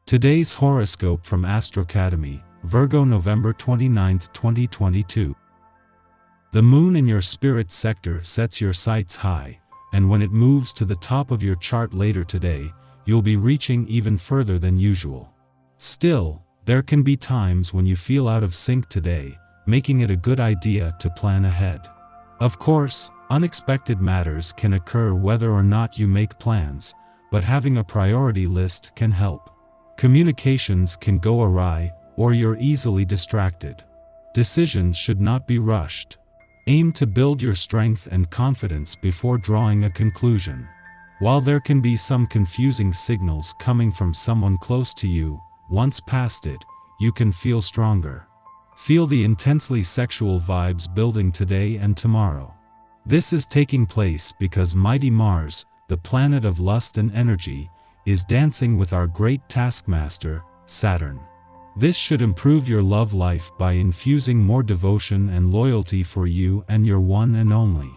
Today's horoscope from Astrocademy, Virgo November 29, 2022. The moon in your spirit sector sets your sights high, and when it moves to the top of your chart later today, you'll be reaching even further than usual. Still, there can be times when you feel out of sync today, making it a good idea to plan ahead. Of course, unexpected matters can occur whether or not you make plans, but having a priority list can help. Communications can go awry, or you're easily distracted. Decisions should not be rushed. Aim to build your strength and confidence before drawing a conclusion. While there can be some confusing signals coming from someone close to you, once past it, you can feel stronger. Feel the intensely sexual vibes building today and tomorrow. This is taking place because mighty Mars, the planet of lust and energy, is dancing with our great taskmaster, Saturn. This should improve your love life by infusing more devotion and loyalty for you and your one and only.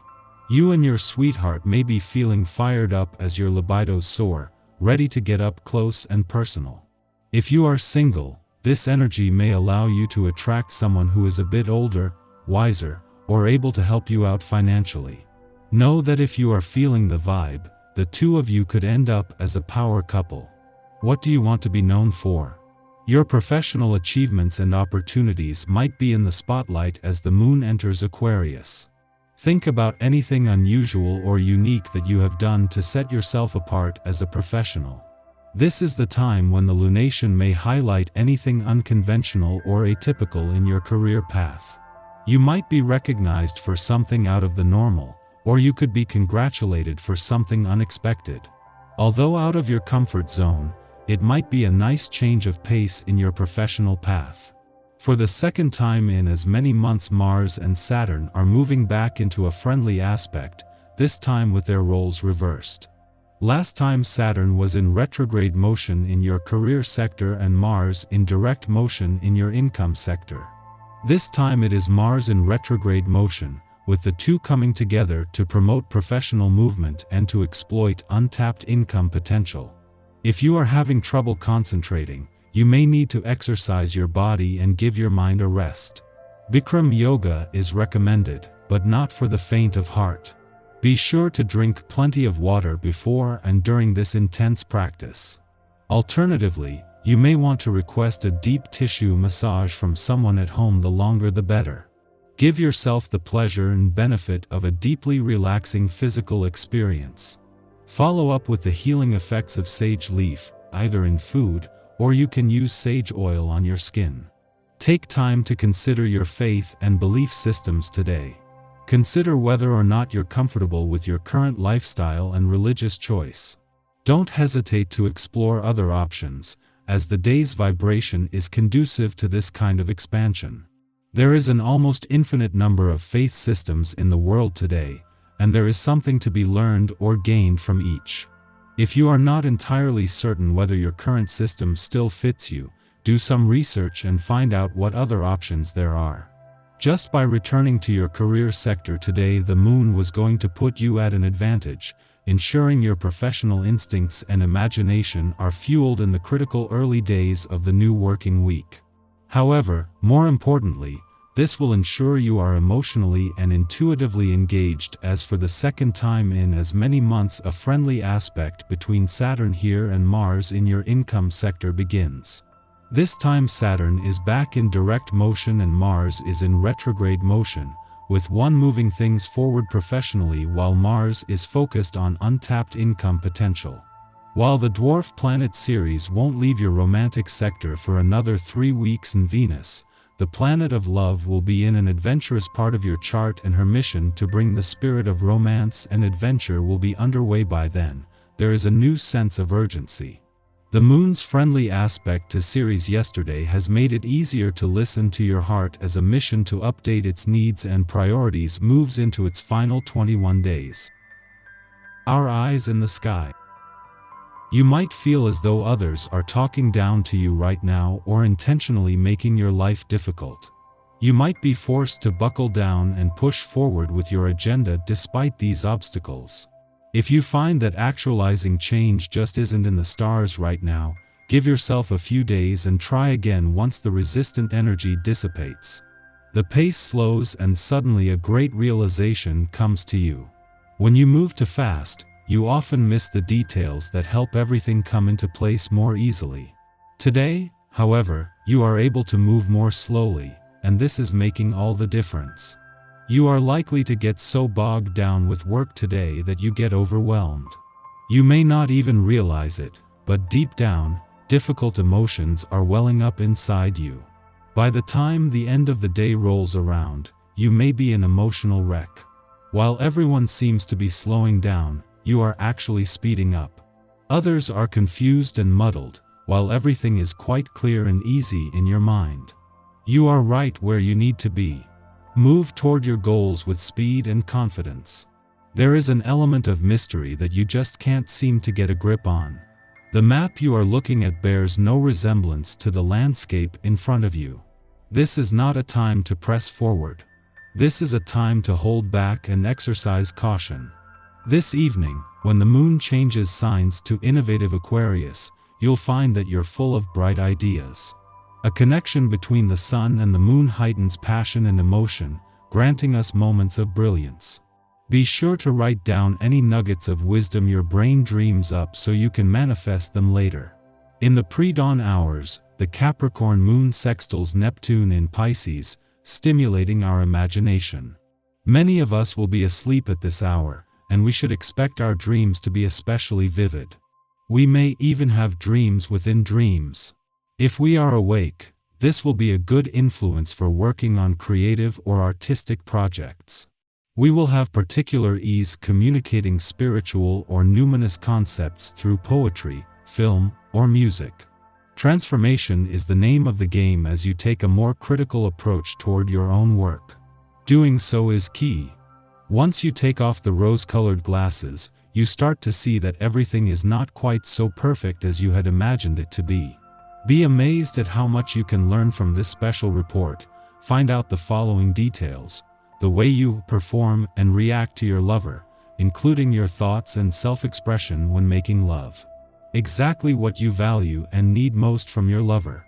You and your sweetheart may be feeling fired up as your libido soar, ready to get up close and personal. If you are single, this energy may allow you to attract someone who is a bit older, wiser, or able to help you out financially. Know that if you are feeling the vibe, the two of you could end up as a power couple. What do you want to be known for? Your professional achievements and opportunities might be in the spotlight as the moon enters Aquarius. Think about anything unusual or unique that you have done to set yourself apart as a professional. This is the time when the lunation may highlight anything unconventional or atypical in your career path. You might be recognized for something out of the normal, or you could be congratulated for something unexpected. Although out of your comfort zone, it might be a nice change of pace in your professional path. For the second time in as many months, Mars and Saturn are moving back into a friendly aspect, this time with their roles reversed. Last time Saturn was in retrograde motion in your career sector and Mars in direct motion in your income sector. This time it is Mars in retrograde motion, with the two coming together to promote professional movement and to exploit untapped income potential. If you are having trouble concentrating, you may need to exercise your body and give your mind a rest. Bikram yoga is recommended, but not for the faint of heart. Be sure to drink plenty of water before and during this intense practice. Alternatively, you may want to request a deep tissue massage from someone at home. The longer the better. Give yourself the pleasure and benefit of a deeply relaxing physical experience. Follow up with the healing effects of sage leaf, either in food, or you can use sage oil on your skin. Take time to consider your faith and belief systems today. Consider whether or not you're comfortable with your current lifestyle and religious choice. Don't hesitate to explore other options, as the day's vibration is conducive to this kind of expansion. There is an almost infinite number of faith systems in the world today, and there is something to be learned or gained from each. If you are not entirely certain whether your current system still fits you, do some research and find out what other options there are. Just by returning to your career sector today, the moon was going to put you at an advantage, ensuring your professional instincts and imagination are fueled in the critical early days of the new working week. However, more importantly, this will ensure you are emotionally and intuitively engaged, as for the second time in as many months a friendly aspect between Saturn here and Mars in your income sector begins. This time Saturn is back in direct motion and Mars is in retrograde motion, with one moving things forward professionally while Mars is focused on untapped income potential. While the dwarf planet Ceres won't leave your romantic sector for another 3 weeks, and Venus, the planet of love, will be in an adventurous part of your chart, and her mission to bring the spirit of romance and adventure will be underway by then. There is a new sense of urgency. The moon's friendly aspect to Ceres yesterday has made it easier to listen to your heart as a mission to update its needs and priorities moves into its final 21 days. Our eyes in the sky. You might feel as though others are talking down to you right now or intentionally making your life difficult. You might be forced to buckle down and push forward with your agenda despite these obstacles. If you find that actualizing change just isn't in the stars right now, Give yourself a few days and try again once the resistant energy dissipates. The pace slows and suddenly a great realization comes to you. When you move too fast, you often miss the details that help everything come into place more easily. Today, however, you are able to move more slowly, and this is making all the difference. You are likely to get so bogged down with work today that you get overwhelmed. You may not even realize it, but deep down, difficult emotions are welling up inside you. By the time the end of the day rolls around, you may be an emotional wreck. While everyone seems to be slowing down, you are actually speeding up. Others are confused and muddled, while everything is quite clear and easy in your mind. You are right where you need to be. Move toward your goals with speed and confidence. There is an element of mystery that you just can't seem to get a grip on. The map you are looking at bears no resemblance to the landscape in front of you. This is not a time to press forward. This is a time to hold back and exercise caution. This evening, when the moon changes signs to innovative Aquarius, you'll find that you're full of bright ideas. A connection between the sun and the moon heightens passion and emotion, granting us moments of brilliance. Be sure to write down any nuggets of wisdom your brain dreams up so you can manifest them later. In the pre-dawn hours, the Capricorn moon sextiles Neptune in Pisces, stimulating our imagination. Many of us will be asleep at this hour, and we should expect our dreams to be especially vivid. We may even have dreams within dreams. If we are awake, this will be a good influence for working on creative or artistic projects. We will have particular ease communicating spiritual or numinous concepts through poetry, film, or music. Transformation is the name of the game as you take a more critical approach toward your own work. Doing so is key. Once you take off the rose-colored glasses, you start to see that everything is not quite so perfect as you had imagined it to be. Be amazed at how much you can learn from this special report. Find out the following details: the way you perform and react to your lover, including your thoughts and self-expression when making love. Exactly what you value and need most from your lover.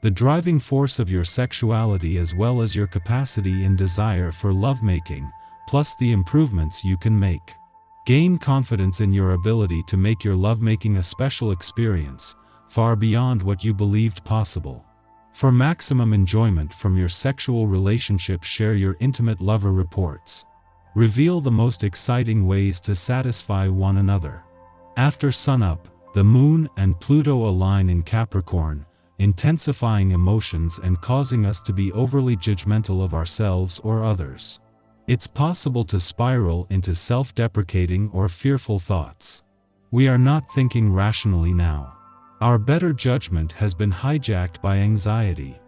The driving force of your sexuality as well as your capacity and desire for lovemaking, plus the improvements you can make. Gain confidence in your ability to make your lovemaking a special experience, far beyond what you believed possible. For maximum enjoyment from your sexual relationship, share your intimate lover reports. Reveal the most exciting ways to satisfy one another. After sunup, the moon and Pluto align in Capricorn, intensifying emotions and causing us to be overly judgmental of ourselves or others. It's possible to spiral into self-deprecating or fearful thoughts. We are not thinking rationally now. Our better judgment has been hijacked by anxiety.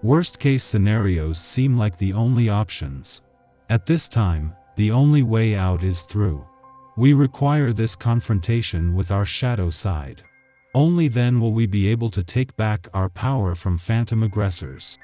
Worst-case scenarios seem like the only options. At this time, the only way out is through. We require this confrontation with our shadow side. Only then will we be able to take back our power from phantom aggressors.